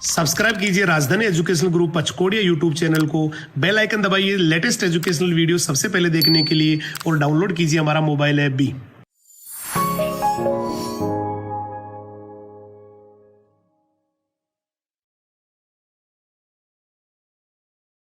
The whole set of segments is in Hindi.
सब्सक्राइब कीजिए राजधानी एजुकेशनल ग्रुप पचकोड़िया यूट्यूब चैनल को, बेल आइकन दबाइए लेटेस्ट एजुकेशनल वीडियो सबसे पहले देखने के लिए और डाउनलोड कीजिए हमारा मोबाइल ऐप भी।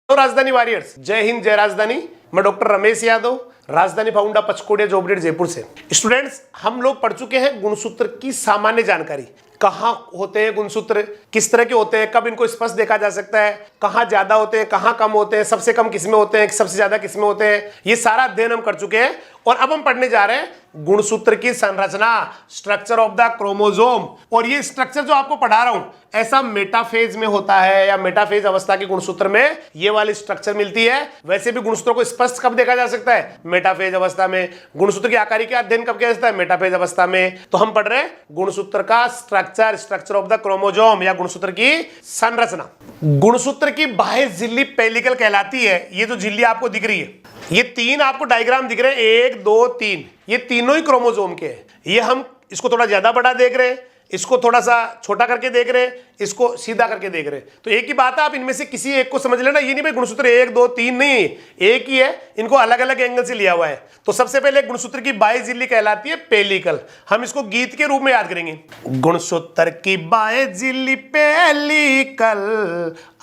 राजधानी वॉरियर्स, जय हिंद जय राजधानी। मैं डॉक्टर रमेश यादव, राजधानी फाउंडा पचकोड़िया जॉब अपडेट जयपुर से। स्टूडेंट्स, हम लोग पढ़ चुके हैं गुणसूत्र की सामान्य जानकारी। कहाँ होते हैं गुणसूत्र, किस तरह के होते हैं, कब इनको स्पष्ट देखा जा सकता है, कहाँ ज्यादा होते हैं, कहाँ कम होते हैं, सबसे कम किसमें होते हैं, सबसे ज्यादा किसमें होते हैं, ये सारा अध्ययन हम कर चुके हैं। और अब हम पढ़ने जा रहे हैं गुणसूत्र की संरचना, स्ट्रक्चर ऑफ द क्रोमोसोम। और ये स्ट्रक्चर जो आपको पढ़ा रहा हूं, ऐसा मेटाफेज में होता है या मेटाफेज अवस्था के गुणसूत्र में ये वाली स्ट्रक्चर मिलती है। वैसे भी गुणसूत्रों को स्पष्ट कब देखा जा सकता है? मेटाफेज अवस्था में। गुणसूत्र की आकारी का अध्ययन कब किया जाता है? मेटाफेज अवस्था में। तो हम पढ़ रहे हैं गुणसूत्र का structure, structure of the chromosome या गुणसूत्र की संरचना। गुणसूत्र की बाह्य झिल्ली पेलिकल कहलाती है। ये जो झिल्ली आपको दिख रही है, ये तीन आपको डायग्राम दिख रहे हैं, 1 2 3, ये तीनों ही क्रोमोसोम के हैं। ये हम इसको थोड़ा ज्यादा बड़ा देख रहे हैं, इसको थोड़ा सा छोटा करके देख रहे हैं, इसको सीधा करके देख रहे हैं। तो एक ही बात है, आप इनमें से किसी एक को समझ लेना। ये नहीं भाई गुणसूत्र 1 2 3 नहीं, एक ही है, इनको अलग अलग एंगल से लिया हुआ है। तो सबसे पहले गुणसूत्र की बाह्य झिल्ली कहलाती है पेलिकल। हम इसको गीत के रूप में याद करेंगे। गुणसूत्र की बाह्य झिल्ली पेलिकल,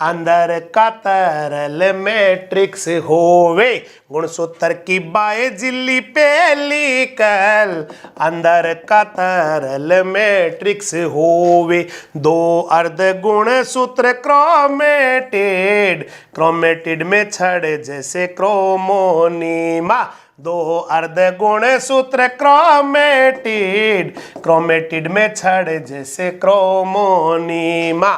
अंदर का तरल मैट्रिक्स होवे। गुणसूत्र की बाह्य झिल्ली पेलिकल, अंदर का तरल मैट्रिक्स होवे। दो अर्ध गुणसूत्र क्रोमेटिड, क्रोमेटिड में छड़ जैसे क्रोमोनीमा। दो अर्ध गुणसूत्र क्रोमेटिड, क्रोमेटिड में छड़ जैसे क्रोमोनीमा।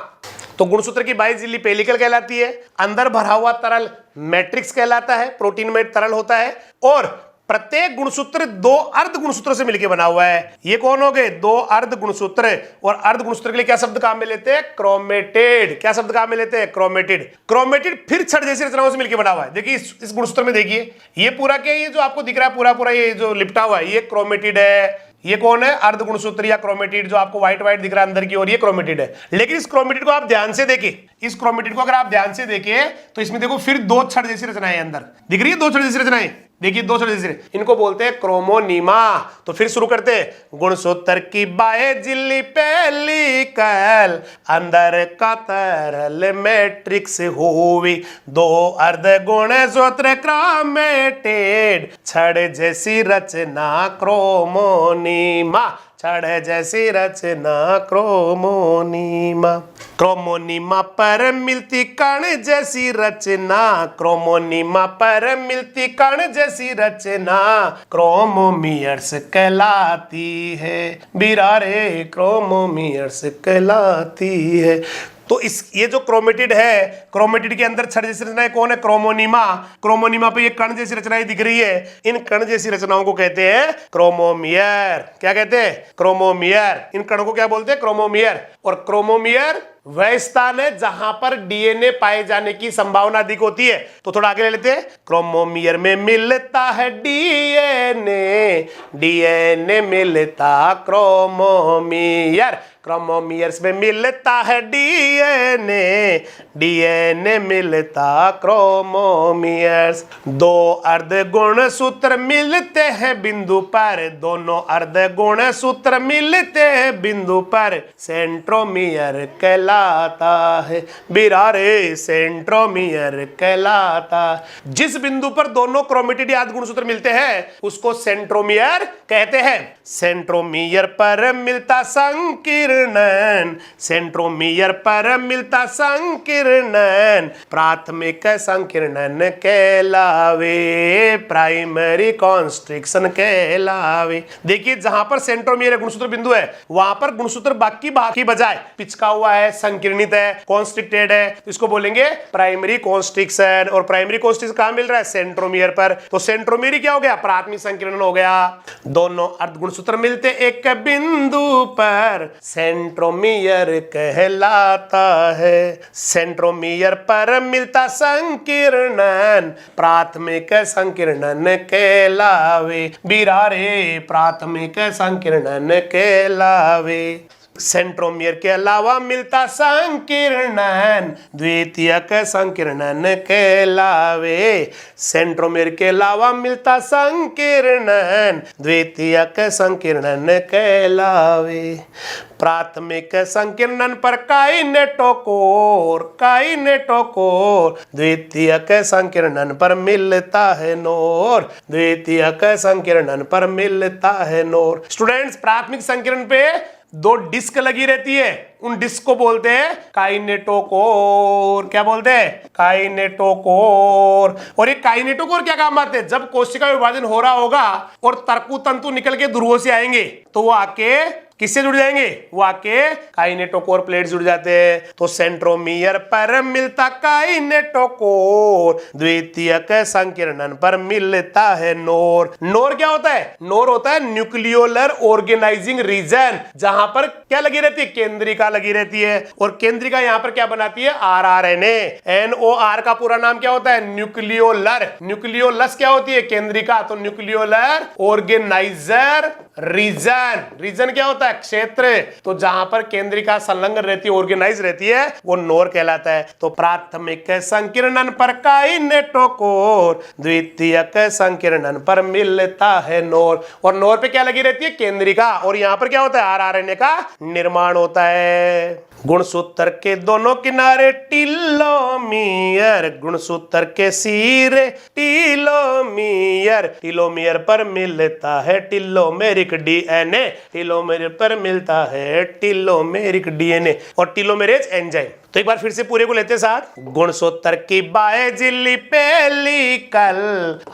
तो गुणसूत्र की बाह्य झिल्ली पेलिकल कहलाती है। अंदर भरा हुआ तरल मैट्रिक्स कहलाता है, प्रोटीन में तरल होता है। और प्रत्येक गुणसूत्र दो अर्ध गुणसूत्रों से मिलकर बना हुआ है। ये कौन हो गए? दो अर्ध गुणसूत्र। और अर्ध गुणसूत्र के लिए क्या शब्द काम में लेते हैं? क्रोमेटिड। क्या शब्द काम में लेते हैं? क्रोमेटिड। क्रोमेटिड फिर छड़ जैसी रचनाओं से मिलकर बना हुआ है। देखिए इस गुणसूत्र में देखिए, ये पूरा क्या, ये जो आपको दिख रहा है पूरा ये जो लिपटा हुआ है, ये क्रोमेटिड है। ये कौन है? अर्ध गुणसूत्र या क्रोमेटिड। जो आपको व्हाइट व्हाइट दिख रहा है अंदर की ओर, ये क्रोमेटिड है। लेकिन इस क्रोमेटिड को आप ध्यान से देखें, इस क्रोमेटिड को अगर आप ध्यान से देखें तो इसमें देखो फिर दो छड़ जैसी रचनाएं अंदर दिख रही है। दो छड़ जैसी रचनाएं, देखिए दो छड़ जैसी, इनको बोलते हैं क्रोमोनीमा। तो फिर शुरू करते हैं। गुणसूत्र की बाह्य झिल्ली पेलिकल, अंदर का तरल मैट्रिक्स होवी। दो अर्ध गुणसूत्र क्रोमेटिड, छड़ जैसी रचना क्रोमोनीमा। छड़ जैसी रचना क्रोमोनीमा। क्रोमोनीमा पर मिलती कण जैसी रचना, क्रोमोनीमा पर मिलती कण जैसी रचना क्रोमोमियर्स कहलाती है। बिरारे क्रोमोमियर्स कहलाती है। तो ये जो क्रोमेटिड है, क्रोमेटिड के अंदर छड़ जैसी रचनाएं कौन है? क्रोमोनीमा। क्रोमोनीमा पे ये कण जैसी रचनाएं दिख रही है, इन कण जैसी रचनाओं को कहते हैं क्रोमोमियर। क्या कहते हैं? क्रोमोमियर। इन कणों को क्या बोलते हैं? क्रोमोमियर। और क्रोमोमियर वह स्थान है जहां पर डीएनए पाए जाने की संभावना अधिक होती है। तो थोड़ा आगे ले लेते हैं। क्रोमोमियर में मिलता है डीएनए, डीएनए मिलता क्रोमोमियर। क्रोमोमियर्स में मिलता है डीएनए, डीएनए मिलता क्रोमोमियर्स। दो अर्ध गुणसूत्र मिलते हैं बिंदु पर, दोनों अर्ध गुणसूत्र मिलते हैं बिंदु पर सेंट्रोमियर कहलाता है। बिरारे सेंट्रोमियर कहलाता। जिस बिंदु पर दोनों क्रोमेटिड या अर्ध गुणसूत्र मिलते हैं उसको सेंट्रोमियर कहते हैं। सेंट्रोमियर पर मिलता संकीर्ण, सेंट्रोमियर पर मिलता संकीर्णन प्राथमिक संकीर्णन कहलावे, प्राइमरी कॉन्स्ट्रिक्शन कहलावे। देखिए जहां पर सेंट्रोमियर गुणसूत्र बिंदु है, वहां पर गुणसूत्र बाकी बजाय पिचका हुआ है, संकीर्णित है, कॉन्स्ट्रिक्टेड है, तो इसको बोलेंगे प्राइमरी कॉन्स्ट्रिक्शन। और प्राइमरी कॉन्स्ट्रिक्शन कहां मिल रहा है? सेंट्रोमियर पर। तो सेंट्रोमियर क्या हो गया? प्राथमिक संकीर्णन हो गया। दोनों अर्ध गुणसूत्र मिलते एक बिंदु पर सेंट्रोमियर कहलाता है। सेंट्रोमियर पर मिलता संकीर्णन प्राथमिक संकीर्णन कहलावे। बिरारे प्राथमिक संकीर्णन कहलावे। सेंट्रोमियर के अलावा मिलता संकीर्णन द्वितीयक संकीर्णन कहलावे। सेंट्रोमियर के अलावा मिलता संकीर्णन द्वितीयक संकीर्णन कहलावे। प्राथमिक संकीर्णन पर काइनेटोकोर द्वितीयक संकीर्णन पर मिलता है नोर, द्वितीयक संकीर्णन पर मिलता है नोर। स्टूडेंट्स, प्राथमिक संकीर्णन पे दो डिस्क लगी रहती है, उन डिस्क को बोलते हैं काइनेटोकोर। क्या बोलते हैं? काइनेटोकोर। और ये काइनेटोकोर क्या काम आते हैं? जब कोशिका विभाजन हो रहा होगा और तर्कु तंतु निकल के ध्रुवों से आएंगे तो वो आके किससे जुड़ जाएंगे? वो आके काइनेटोकोर प्लेट जुड़ जाते हैं। तो सेंट्रोमियर पर मिलता काइनेटोकोर द्वितीयक संकीर्णन पर मिलता है नोर। नोर क्या होता है? नोर होता है न्यूक्लियोलर ऑर्गेनाइजिंग रीजन, जहां पर क्या लगी रहती है? केंद्रिका लगी रहती है। और केंद्रिका यहां पर क्या बनाती है? आरआरएनए। NOR का पूरा नाम क्या होता है? न्यूक्लियोलर। न्यूक्लियोलस क्या होती है? केंद्रिका। तो न्यूक्लियोलर ऑर्गेनाइजर रीजन। रीजन क्या होता है? क्षेत्र। तो जहां पर केंद्रिका संलग्न रहती है, ऑर्गेनाइज रहती है, वो नोर कहलाता है। तो प्राथमिक संकीर्णन पर काइनेटोकोर द्वितीयक संकीर्णन पर मिलता है नोर। और नोर पे क्या लगी रहती है? केंद्रिका। और यहां पर क्या होता है? आरआरएनए का निर्माण होता है। गुणसूत्र के दोनों किनारे टीलोमियर, गुणसूत्र के सिरे टीलोमियर, टीलोमियर पर मिलता है टीलोमेरिक डीएनए, टीलोमेरिक पर मिलता है टीलोमेरिक डीएनए और टीलोमेरेज एंजाइम। तो एक बार फिर से पूरे को लेते साथ। गुणसूत्र की बाएं झिल्ली पेलिकल,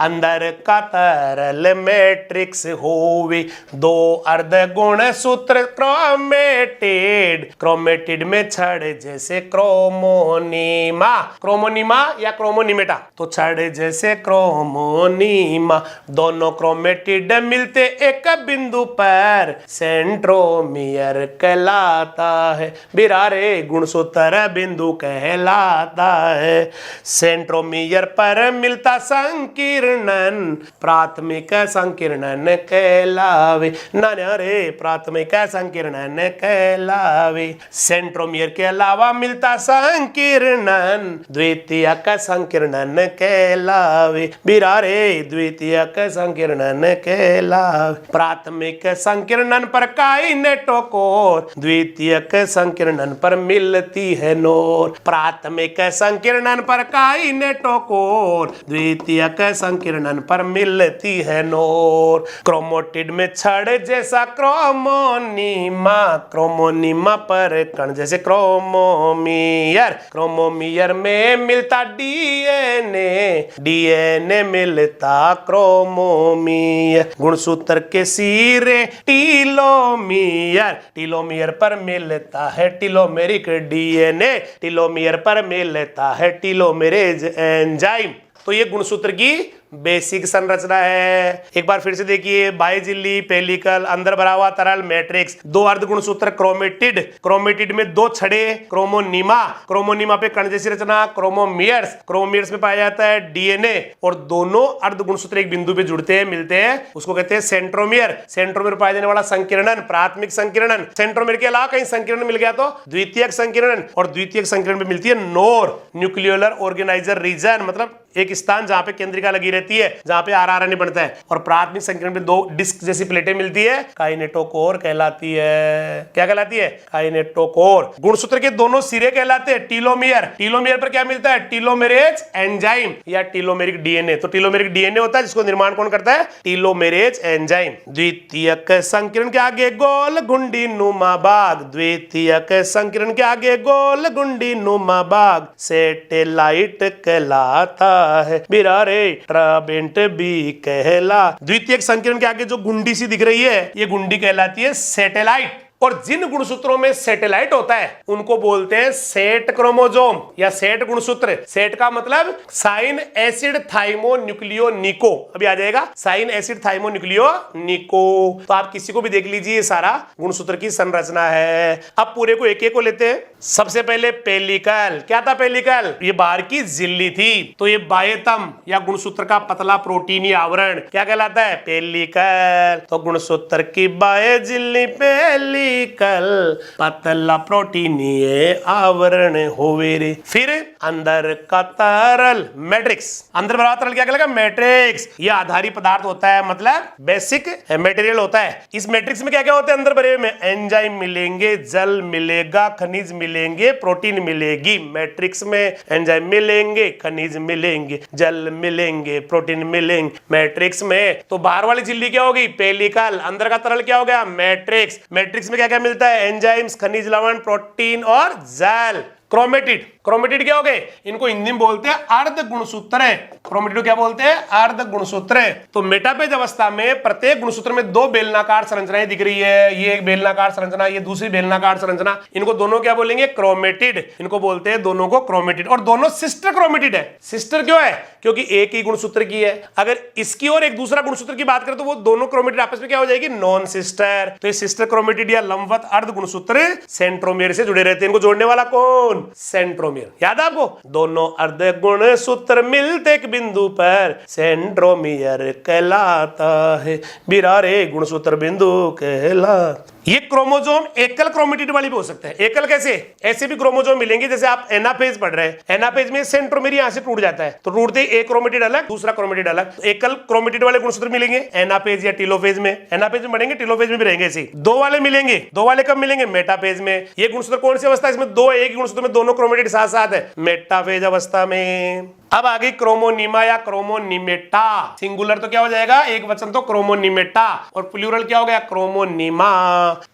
अंदर का तरल मैट्रिक्स होवी, दो अर्ध गुणसूत्र क्रोमेटिड, क्रोमेटिड में छड़ जैसे क्रोमोनीमा, क्रोमोनीमा या क्रोमोनिमेटा, तो छड़ जैसे क्रोमोनीमा, दोनों क्रोमेटिड मिलते एक बिंदु पर सेंट्रोमियर कहलाता है। बिरारे गुणसूत्र बिंदु कहलाता है। सेंट्रोमियर पर मिलता संकीर्णन प्राथमिक संकीर्णन कहलावे। रे प्राथमिक संकीर्णन कहलावे। सेंट्रोमियर के अलावा मिलता संकीर्णन द्वितीयक संकीर्णन कहलावे। बिरारे द्वितीयक संकीर्णन कहलावे। प्राथमिक संकीर्णन पर काइनेटोकोर द्वितीयक संकीर्णन पर मिलती है नोर। प्राथमिक संकीर्णन पर काइनेटोकोर द्वितीयक संकीर्णन पर मिलती है नोर। क्रोमोटिड में छड़ जैसा क्रोमोनीमा, क्रोमोनीमा पर कण जैसे क्रोमोमियर, क्रोमोमियर में मिलता डीएनए, डीएनए मिलता क्रोमोमियर। गुणसूत्र के सिरे टीलोमियर, टीलोमियर पर मिलता है टीलोमेरिक डीएनए, टीलोमियर पर मिलता है टीलोमेरेज एंजाइम। तो ये गुणसूत्र की बेसिक संरचना है। एक बार फिर से देखिए, बाह्य झिल्ली पेलिकल, अंदर भरा हुआ तरल मैट्रिक्स, दो अर्ध गुणसूत्र क्रोमेटिड, क्रोमेटिड में दो छड़े क्रोमोनीमा, क्रोमोनीमा पे कण जैसी रचना क्रोमोमियर्स, क्रोमोमियर्स में पाया जाता है डीएनए और दोनों अर्ध गुणसूत्र एक बिंदु पे जुड़ते हैं, मिलते हैं, उसको कहते हैं सेंट्रोमियर। सेंट्रोमियर पाया जाने वाला संकीर्णन प्राथमिक संकीर्णन। सेंट्रोमियर के अलावा कहीं संकीर्णन मिल गया तो द्वितीयक संकीर्णन, और द्वितीयक संकीर्णन में मिलती है नोर, न्यूक्लियोलर ऑर्गेनाइजर रीजन, मतलब एक स्थान जहां पे केंद्रिका लगी रहती है, जहां पे आरआरएनए बनता है। और प्राथमिक संकीर्णन में दो डिस्क जैसी प्लेटें मिलती है, काइनेटोकोर कहलाती है। क्या कहलाती है? काइनेटोकोर। गुणसूत्र के दोनों सिरे कहलाते हैं टीलोमियर। टीलोमियर पर क्या मिलता है? टीलोमेरेज एंजाइम या टीलोमेरिक डीएनए। तो टीलोमेरिक डीएनए होता है जिसको निर्माण कौन करता है? टीलोमेरेज एंजाइम। द्वितीयक संकीर्णन के आगे गोल गुंडी नुमा भाग, द्वितीयक संकीर्णन के आगे गोल गुंडी नुमा भाग सैटेलाइट कहलाता है। बिरारे ट्राबेंट भी कहला। द्वितीयक संकीर्णन के आगे जो गुंडी सी दिख रही है, ये गुंडी कहलाती है सैटेलाइट। और जिन गुणसूत्रों में सैटेलाइट होता है उनको बोलते हैं सेट क्रोमोसोम या सेट गुणसूत्र। सेट का मतलब साइन एसिड थाइमो न्यूक्लियो निको, अभी आ जाएगा साइन एसिड थाइमो न्यूक्लियो निको। तो आप किसी को भी देख लीजिए, ये सारा गुणसूत्र की संरचना है। अब पूरे को एक एक को लेते हैं। सबसे पहले पेलिकल। क्या था पेलिकल? ये बाहर की झिल्ली थी। तो ये बाह्यतम या गुणसूत्र का पतला प्रोटीनी आवरण क्या कहलाता है? पेलिकल। तो गुणसूत्र की बाह्य झिल्ली पेली पेलिकल पतला प्रोटीनीय आवरण होवे रे। फिर अंदर का तरल मैट्रिक्स, अंदर बड़ा तरल क्या कहलाएगा? मैट्रिक्स। यह आधारी पदार्थ होता है, मतलब बेसिक मटेरियल होता है। इस मैट्रिक्स में क्या क्या होता है अंदर भरे में? एंजाइम मिलेंगे, जल मिलेगा, खनिज मिलेंगे, प्रोटीन मिलेगी। मैट्रिक्स में एंजाइम मिलेंगे, खनिज मिलेंगे, जल मिलेंगे, प्रोटीन मिलेंगे मैट्रिक्स में। तो बाहर वाली झिल्ली क्या होगी? पेलिकल। अंदर का तरल क्या हो गया? मैट्रिक्स। मैट्रिक्स में क्या क्या मिलता है? एंजाइम्स, खनिज लवण, प्रोटीन और जल। क्रोमेटिड, क्रोमेटिड क्या हो गए? इनको हिंदी में बोलते हैं अर्ध गुणसूत्र। क्रोमेटिड क्या बोलते हैं? अर्ध गुणसूत्र। तो मेटाफेज अवस्था में प्रत्येक गुणसूत्र में दो बेलनाकार संरचनाएं दिख रही है। ये एक बेलनाकार संरचना, ये दूसरी बेलनाकार संरचना। इनको दोनों क्या बोलेंगे? क्रोमेटिड। इनको बोलते हैं दोनों को क्रोमेटिड। और दोनों सिस्टर क्रोमेटिड है। सिस्टर क्यों है? क्योंकि एक ही गुणसूत्र की है। अगर इसकी और एक दूसरा गुणसूत्र की बात करें तो वो दोनों क्रोमेटिड आपस में क्या हो जाएगी? Non sister. तो ये सिस्टर क्रोमेटिड या लंबवत अर्ध गुणसूत्र सेंट्रोमियर से जुड़े रहते हैं। इनको जोड़ने वाला कौन? सेंट्रोमियर। याद है आपको? दोनों अर्ध गुणसूत्र मिलते एक बिंदु पर सेंट्रोमियर कहलाता है। बिरारे गुणसूत्र बिंदु कहला। ये क्रोमोसोम एकल क्रोमेटिड वाली भी हो सकता है। एकल कैसे? ऐसे भी क्रोमोसोम मिलेंगे, जैसे आप एनाफेज पढ़ रहे हैं। एनाफेज में सेंट्रोमियर यहां से टूट जाता है, तो टूटते एक क्रोमेटिड अलग, दूसरा क्रोमेटिड अलग। तो एकल क्रोमेटिड वाले गुणसूत्र मिलेंगे एनाफेज या टेलोफेज में। एनाफेज में बढ़ेंगे, टेलोफेज में भी रहेंगे। ऐसे दो वाले मिलेंगे। दो वाले कब मिलेंगे? मेटाफेज में। ये गुणसूत्र कौन सी अवस्था है? इसमें दो, एक ही गुणसूत्र में दोनों क्रोमेटिड साथ साथ है, मेटाफेज अवस्था में। अब आगे क्रोमोनिमा या क्रोमोनिमेटा। सिंगुलर तो क्या हो जाएगा? एक वचन तो क्रोमोनिमेटा, और प्लूरल क्या हो गया? क्रोमोनिमा।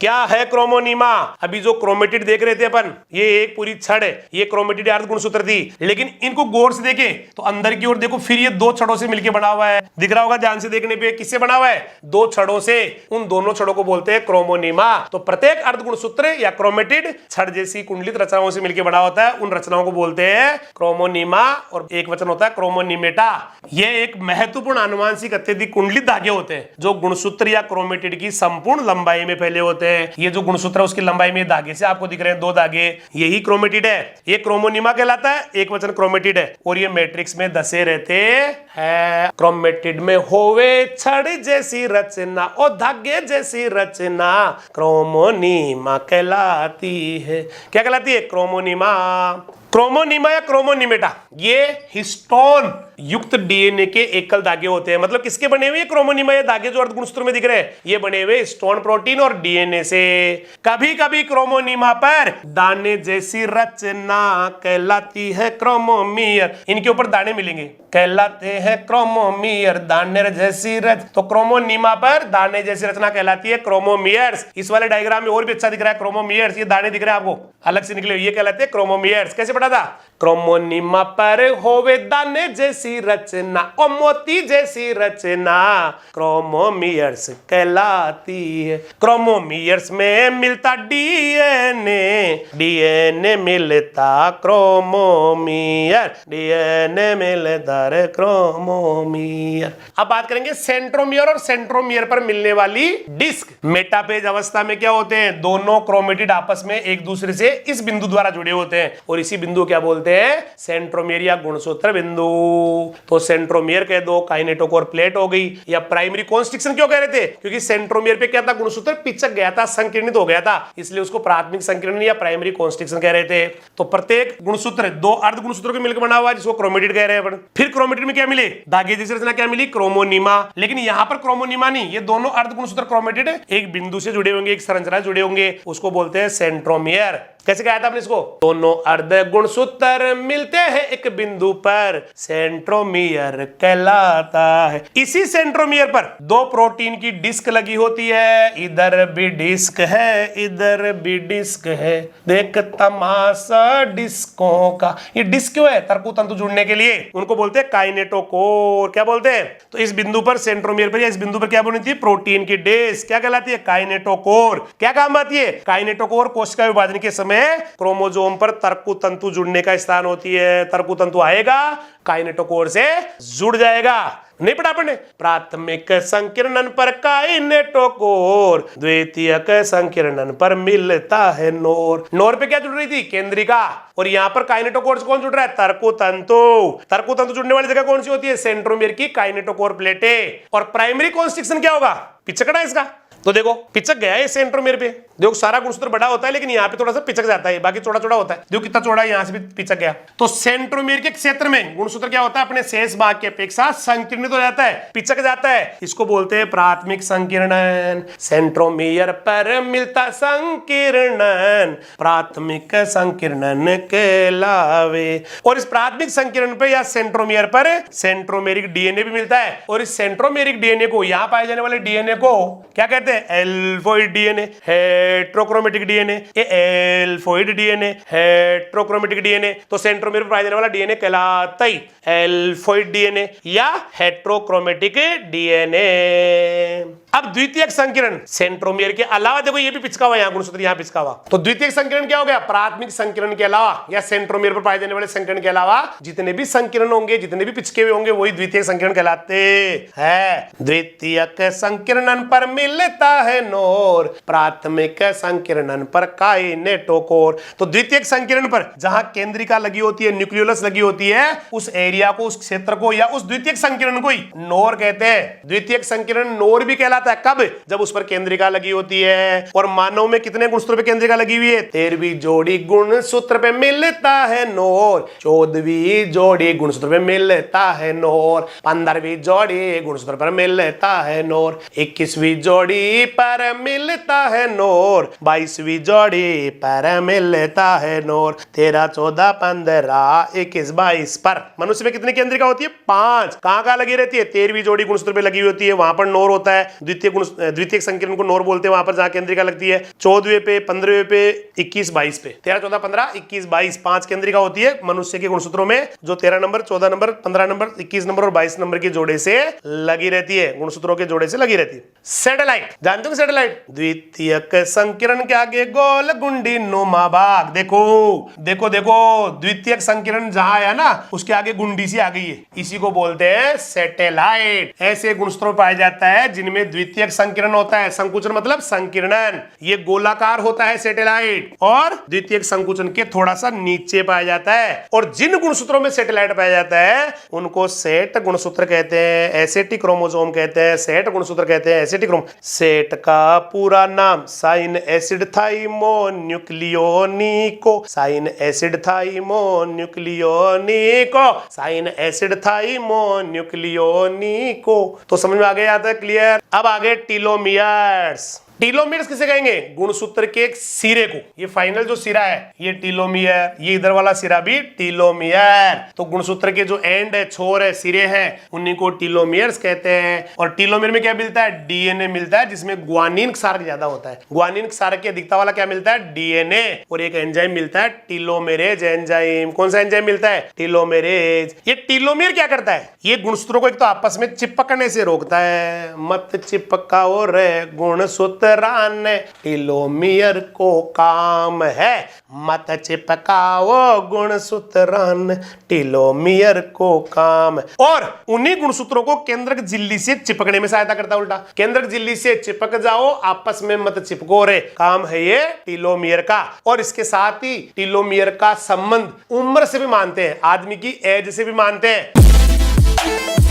क्या है क्रोमोनिमा? अभी जो क्रोमेटिड देख रहे थे अपन, ये एक पूरी छड़ है, ये क्रोमेटिड अर्ध गुणसूत्र थी। लेकिन इनको गौर से देखे तो अंदर की ओर देखो, फिर ये दो छड़ों से मिलकर बना हुआ है। दिख रहा होगा ध्यान से देखने पे, किससे बना हुआ है? दो छड़ों से। उन दोनों छड़ों को बोलते हैं क्रोमोनिमा। तो प्रत्येक अर्ध गुणसूत्र या क्रोमेटिड छड़ जैसी कुंडलित रचनाओं से मिलकर बना होता है। उन रचनाओं को बोलते हैं क्रोमोनिमा, और एक वचन होता है क्रोमोनिमेटा। ये एक महत्वपूर्ण आनुवांशिक अत्यधिक कुंडलित धागे होते हैं जो गुणसूत्र या क्रोमेटिड की संपूर्ण लंबाई में फैले होते हैं। ये जो गुणसूत्र है उसकी लंबाई में धागे से आपको दिख रहे हैं दो धागे, यही क्रोमेटिड है। ये क्रोमोनिमा कहलाता है, एक वचन क्रोमेटिड है, और ये मैट्रिक्स में धसे रहते हैं। क्रोमेटिड में होवे छड़ जैसी रचना और धागे जैसी रचना क्रोमोनिमा कहलाती है। क्या कहलाती है? क्रोमोनिमा। क्रोमोनिमा या क्रोमोनिमेटा ये हिस्टोन युक्त डीएनए के एकल धागे होते हैं। मतलब किसके बने हुए? क्रोमोनिमा या धागे जो अर्धगुणसूत्र में दिख रहे हैं, ये बने हुए हिस्टोन प्रोटीन और डीएनए से। कभी कभी क्रोमोनिमा पर दाने जैसी रचना कहलाती है क्रोमोमियर। इनके ऊपर दाने मिलेंगे, कहलाते हैं क्रोमोमियर, दाने जैसी रच। तो क्रोमोनिमा पर दाने जैसी रचना कहलाती है क्रोमोमियर्स। इस वाले डायग्राम में और भी अच्छा दिख रहा है क्रोमोमियर्स, ये दाने दिख रहे हैं आपको अलग से निकले, ये कहलाते हैं क्रोमोमियर्स। कैसे पढ़ा था? क्रोमोनिमा पर होवे दाने जैसी रचना और मोती जैसी रचना क्रोमोमियर्स कहलाती है। क्रोमोमियर्स में मिलता डीएनए, डीएनए मिलता क्रोमोमियर, डीएनए मिलता रे क्रोमोमियर। अब बात करेंगे सेंट्रोमियर और सेंट्रोमियर पर मिलने वाली डिस्क। मेटाफेज अवस्था में क्या होते हैं? दोनों क्रोमेटिड आपस में एक दूसरे से इस बिंदु द्वारा जुड़े होते हैं, और इसी बिंदु क्या बोलते हैं? सेंट्रोमियर या गुणसूत्र बिंदु। तो सेंट्रोमियर कह दो, काइनेटोकोर प्लेट हो गई, या प्राइमरी कॉन्स्ट्रिक्शन क्यों कह रहे थे? क्योंकि सेंट्रोमियर पे क्या था? गुणसूत्र पिचक गया था, संकीर्णित हो गया था, इसलिए उसको प्राथमिक संकीर्णन या प्राइमरी कॉन्स्ट्रिक्शन कह रहे थे। तो प्रत्येक गुणसूत्र दो अर्ध गुणसूत्रों के मिलकर बना हुआ है, जिसको क्रोमेटिड कह रहे हैं। फिर क्रोमेटिड में क्या मिले? धागे जैसी रचना क्या मिली? क्रोमोनिमा। लेकिन यहां पर क्रोमोनिमा नहीं, ये दोनों अर्ध गुणसूत्र क्रोमेटिड एक बिंदु से जुड़े होंगे, एक संरचना जुड़े होंगे, उसको बोलते हैं सेंट्रोमियर। कैसे कहा था आपने इसको? दोनों अर्ध गुणसूत्र मिलते हैं एक बिंदु पर सेंट्रोमियर कहलाता है। इसी सेंट्रोमियर पर दो प्रोटीन की डिस्क लगी होती है, इधर भी डिस्क है, इधर भी डिस्क है। देख तमाशा डिस्कों का। ये डिस्क क्यों है? तर्कु तंतु जुड़ने के लिए। उनको बोलते हैं काइनेटोकोर। क्या बोलते हैं? तो इस बिंदु पर सेंट्रोमियर पर या इस बिंदु पर क्या बनी थी? प्रोटीन की डिस्क। क्या कहलाती है? काइनेटोकोर। क्या काम आती है? काइनेटोकोर कोशिका विभाजन के समय क्रोमोसोम पर तर्कु तंतु जुड़ने का स्थान होती है। तर्कु तंतु आएगा, काइनेटोकोर से जुड़ जाएगा। नहीं पढ़ा आपने? प्राथमिक संकीर्णन पर काइनेटोकोर, द्वितीयक संकीर्णन पर मिलता है नोर। नोर पे क्या जुड़ रही थी? केंद्रिका। और यहाँ पर काइनेटोकोर से कौन जुड़ रहा है? तर्कु तंतु। तर्कु तंतु जुड़ने वाली जगह कौन सी होती है? सेंट्रोमियर की काइनेटोकोर प्लेटें। और प्राइमरी कॉन्स्ट्रिक्शन क्या होगा? पिछकड़ा इसका। तो देखो पिचक गया है सेंट्रोमेयर पे। देखो सारा गुणसूत्र बड़ा होता है लेकिन यहाँ पे थोड़ा सा पिचक जाता है, बाकी चौड़ा चौड़ा होता है। देखो कितना चौड़ा है, यहाँ से भी पिचक गया। तो सेंट्रोमेयर के क्षेत्र में गुणसूत्र क्या होता है, अपने शेष भाग की अपेक्षा संकीर्णित हो जाता है, पिचक जाता है। इसको बोलते हैं प्राथमिक संकीर्णन। सेंट्रोमेयर पर मिलता संकीर्णन प्राथमिक संकीर्णन कहलावे। और इस प्राथमिक संकीर्णन पे या सेंट्रोमेयर पर सेंट्रोमेरिक डीएनए भी मिलता है। और इस सेंट्रोमेरिक डीएनए को, यहां पाए जाने वाले डीएनए को क्या कहते हैं, एल्फोइड डीएनए, हेट्रोक्रोमेटिक डीएनए। ये एल्फोइड डीएनए, हेट्रोक्रोमेटिक डीएनए। तो सेंट्रोमेयर पर पाया जाने वाला डीएनए कहलाता ही एल्फोइड डीएनए या हेट्रोक्रोमेटिक डीएनए। अब द्वितीयक संकीर्ण सेंट्रोमेयर के अलावा, देखो ये भी पिचका हुआ, यहाँ गुणसूत्र यहाँ पिचका हुआ। तो द्वितीयक संकीर्ण क्या हो गया, प्राथमिक संकीर्ण के अलावा या सेंट्रोमेयर पर पाए जाने वाले संकीर्ण के अलावा जितने भी संकीर्ण होंगे, जितने भी पिचके हुए होंगे, वही द्वितीयक संकीर्ण कहलाते हैं। द्वितीयक संकीर्णन पर मिलता है नोर, प्राथमिक संकीर्णन पर काइनेटोकोर। तो द्वितीयक संकीर्ण पर जहां केंद्रिका लगी होती है, न्यूक्लियोलस लगी होती है, उस एरिया को, उस क्षेत्र को या उस द्वितीयक संकीर्ण को ही नोर कहते हैं। द्वितीयक संकीर्ण नोर भी कहलाता है कब, जब उस पर केंद्रिका लगी होती है। और मानव में कितने गुणसूत्र पे केंद्रिका लगी हुई है, 13वीं जोड़ी गुणसूत्र पे मिलता है नोर, 14वीं जोड़ी गुणसूत्र पे मिलता है नोर, 15वीं जोड़ी गुणसूत्र पर मिलता है नोर, 21वीं जोड़ी पर मिलता है नोर, 22वीं जोड़ी पर मिलता है नोर, 13, 14, 15, 21, 22 पर मनुष्य में कितनी केंद्रिका होती है, 5। कहां लगी रहती है, 13वीं जोड़ी गुणसूत्र पे लगी होती है, वहां पर नोर होता है। द्वितीयक संकीर्ण को नोर बोलते हैं, वहां पर जहां केंद्रिका लगती है। 14वें पे, 15वें पे, 21, 22 पे, 13, 14, 15, 21, 22 5 केंद्रिका होती है मनुष्य के गुणसूत्रों में, जो 13 नंबर, 14 नंबर, 15 नंबर, 21 नंबर और 22 नंबर के जोड़े से लगी रहती है, गुणसूत्रों के जोड़े से लगी रहती है। सैटेलाइट, जानते हो सैटेलाइट, द्वितीयक संकीर्ण के आगे गोल गुंडी नुमा भाग। देखो देखो देखो, द्वितीयक संकीर्ण जहां आया ना, उसके आगे गुंडी सी आ गई है, इसी को बोलते हैं सैटेलाइट। ऐसे गुणसूत्र पाया जाता है जिनमें द्वितीयक संकीर्ण होता है, संकुचन मतलब संकीर्णन, ये गोलाकार होता है सैटेलाइट, और द्वितीयक संकुचन के थोड़ा सा नीचे पाया जाता है। और जिन गुणसूत्रों में सैटेलाइट पाया जाता है उनको सेट गुणसूत्र कहते हैं, एसेटिक क्रोमोसोम कहते हैं, सेट गुणसूत्र कहते हैं, एसेटिक क्रोम। सेट का पूरा नाम साइन एसिड थाइमोन्यूक्लियोनिको, साइन एसिड थाइमोन्यूक्लियोनिको, साइन एसिड थाइमोन्यूक्लियोनिको। तो समझ में आ गया, आता है क्लियर। अब आगे टीलोमियर्स। टीलोमियर्स किसे कहेंगे, गुणसूत्र के एक सिरे को, ये फाइनल जो सिरा है ये टीलोमियर, ये इधर वाला सिरा भी टीलोमियर। तो गुणसूत्र के जो एंड है, छोर है, सिरे हैं, उन्हीं को टीलोमियर्स कहते हैं। और टीलोमियर में क्या मिलता है, डीएनए मिलता है, जिसमें ग्वानिन क्षारक ज्यादा होता है। ग्वानिन क्षारक की अधिकता वाला क्या मिलता है, डीएनए। और एक एंजाइम मिलता है टीलोमेरेज एंजाइम। कौन सा एंजाइम मिलता है, टीलोमेरेज। ये टीलोमियर क्या करता है, ये गुणसूत्रों को एक तो आपस में चिपकने से रोकता है, मत चिपकाओ रे गुणसूत्र टीलोमियर को काम है, मत चिपकाओ गुणसूत्र टीलोमियर को काम। और उन्हीं गुणसूत्रों को केंद्रक झिल्ली से चिपकने में सहायता करता है। उल्टा, केंद्रक झिल्ली से चिपक जाओ, आपस में मत चिपको रे, काम है ये टीलोमियर का। और इसके साथ ही टीलोमियर का संबंध उम्र से भी मानते हैं, आदमी की एज से भी मानते हैं।